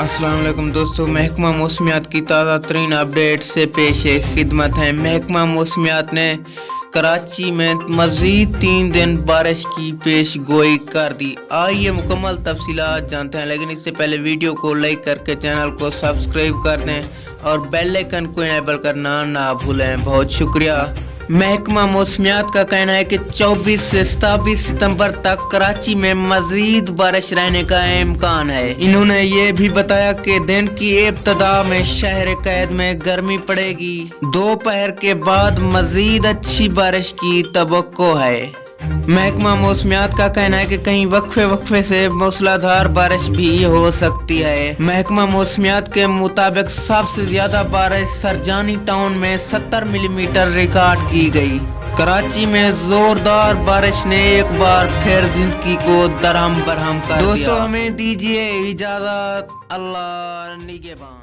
अस्सलाम वालेकुम दोस्तों, महकमा मौसमियात की ताज़ा तरीन अपडेट से पेश खिदमत है। महकमा मौसमियात ने कराची में मज़ीद 3 दिन बारिश की पेश गोई कर दी। आइए मुकम्मल तफसीलात जानते हैं, लेकिन इससे पहले वीडियो को लाइक करके चैनल को सब्सक्राइब कर दें और बेल आइकन को इनेबल करना ना भूलें। बहुत शुक्रिया। महकमा मौसमियात का कहना है कि 24 से 27 सितंबर तक कराची में मजीद बारिश रहने का इम्कान है। इन्होंने ये भी बताया कि दिन की इब्तदा में शहर कैद में गर्मी पड़ेगी। दोपहर के बाद मजीद अच्छी बारिश की तवक्को है। महकमा मौसमियात का कहना है कि कहीं वक्फे से मूसलाधार बारिश भी हो सकती है। महकमा मौसमियात के मुताबिक सबसे ज्यादा बारिश सरजानी टाउन में 70 मिलीमीटर रिकॉर्ड की गई। कराची में जोरदार बारिश ने एक बार फिर जिंदगी को दरहम बरहम कर दिया। दोस्तों, हमें दीजिए इजाजत। अल्लाह निगहबान।